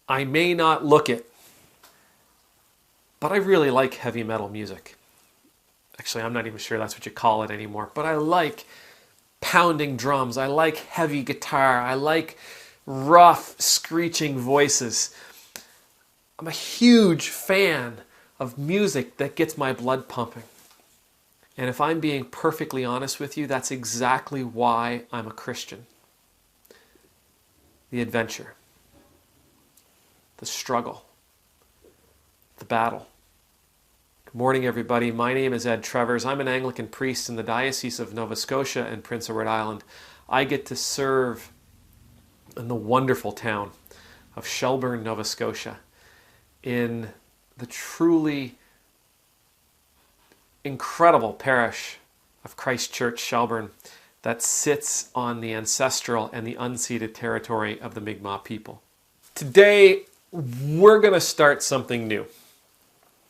I may not look it, but I really like heavy metal music. Actually, I'm not even sure that's what you call it anymore, but I like pounding drums. I like heavy guitar. I like rough, screeching voices. I'm a huge fan of music that gets my blood pumping. And if I'm being perfectly honest with you, that's exactly why I'm a Christian. The adventure, the struggle, the battle. Good morning, everybody. My name is Ed Trevors. I'm an Anglican priest in the Diocese of Nova Scotia and Prince Edward Island. I get to serve in the wonderful town of Shelburne, Nova Scotia, in the truly incredible parish of Church Shelburne that sits on the ancestral and the unceded territory of the Mi'kmaq people. Today, we're going to start something new,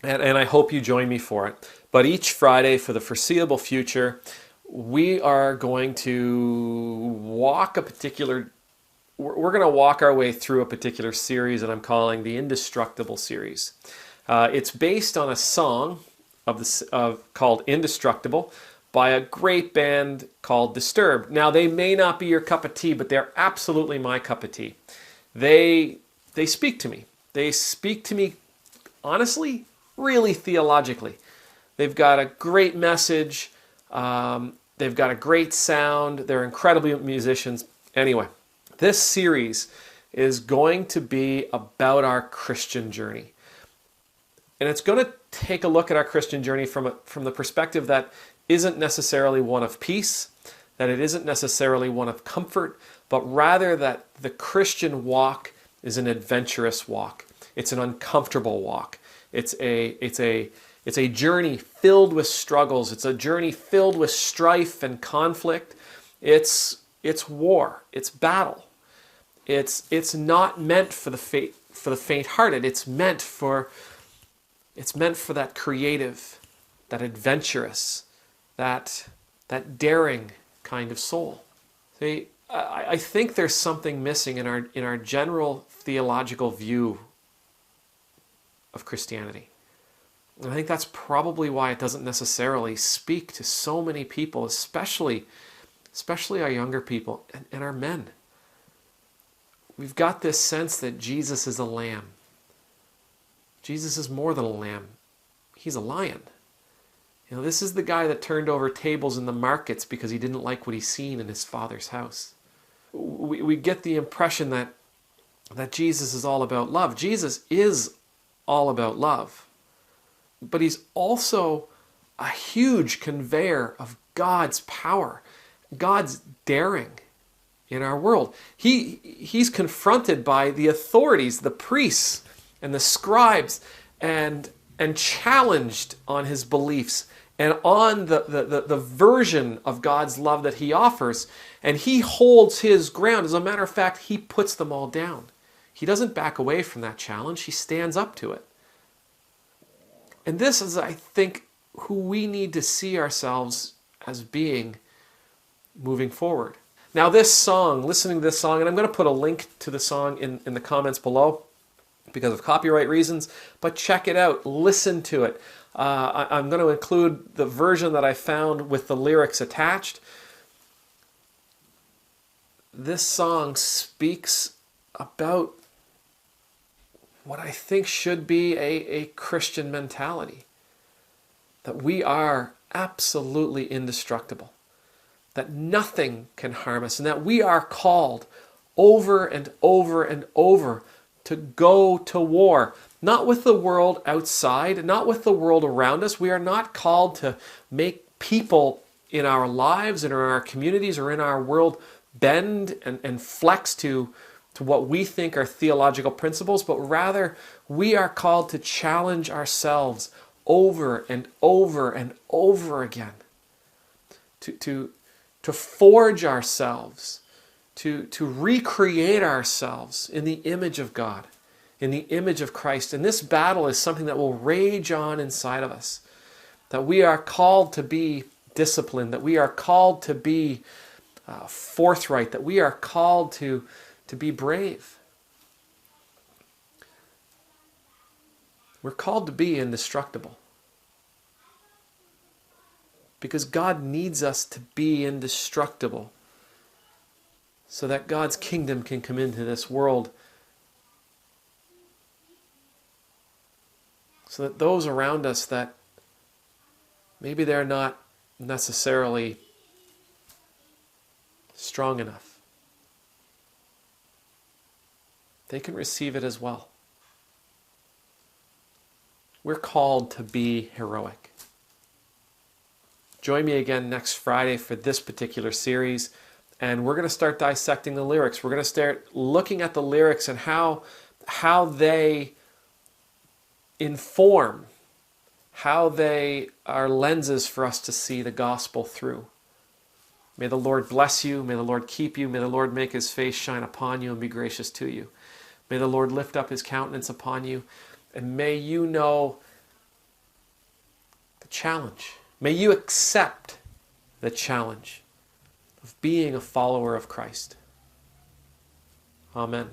and I hope you join me for it. But each Friday for the foreseeable future, we are going to we're going to walk our way through a particular series that I'm calling the Indestructible series. It's based on a song called Indestructible by a great band called Disturbed. Now, they may not be your cup of tea, but they're absolutely my cup of tea. They speak to me. They speak to me, honestly, really theologically. They've got a great message. They've got a great sound. They're incredible musicians. Anyway, this series is going to be about our Christian journey. And it's going to take a look at our Christian journey from the perspective that isn't necessarily one of peace, that it isn't necessarily one of comfort, but rather that the Christian walk is an adventurous walk. It's an uncomfortable walk. It's a journey filled with struggles. It's a journey filled with strife and conflict. It's war. It's battle. It's not meant for the faint-hearted. It's meant for that creative, that adventurous, that daring kind of soul. See, I think there's something missing in our general theological view of Christianity. And I think that's probably why it doesn't necessarily speak to so many people, especially our younger people and our men. We've got this sense that Jesus is a lamb. Jesus is more than a lamb. He's a lion. You know, this is the guy that turned over tables in the markets because he didn't like what he's seen in his father's house. We get the impression that Jesus is all about love. Jesus is all about love. But he's also a huge conveyor of God's power, God's daring in our world. He's confronted by the authorities, the priests, and the scribes, and challenged on his beliefs and on the version of God's love that he offers. And he holds his ground. As a matter of fact, he puts them all down. He doesn't back away from that challenge. He stands up to it. And this is, I think, who we need to see ourselves as being moving forward. Now this song, listening to this song, and I'm going to put a link to the song in the comments below, because of copyright reasons, but check it out, listen to it. I'm going to include the version that I found with the lyrics attached. This song speaks about what I think should be a Christian mentality. That we are absolutely indestructible. That nothing can harm us, and that we are called over and over and over to go to war, not with the world outside, not with the world around us. We are not called to make people in our lives and in our communities or in our world bend and flex to what we think are theological principles, but rather we are called to challenge ourselves over and over and over again, to forge ourselves, to recreate ourselves in the image of God, in the image of Christ. And this battle is something that will rage on inside of us, that we are called to be disciplined, that we are called to be forthright, that we are called to be brave. We're called to be indestructible. Because God needs us to be indestructible so that God's kingdom can come into this world, so that those around us that maybe they're not necessarily strong enough, they can receive it as well. We're called to be heroic. Join me again next Friday for this particular series, and we're going to start dissecting the lyrics. We're going to start looking at the lyrics and how they inform, how they are lenses for us to see the gospel through. May the Lord bless you. May the Lord keep you. May the Lord make his face shine upon you and be gracious to you. May the Lord lift up his countenance upon you. And may you know the challenge. May you accept the challenge of being a follower of Christ. Amen.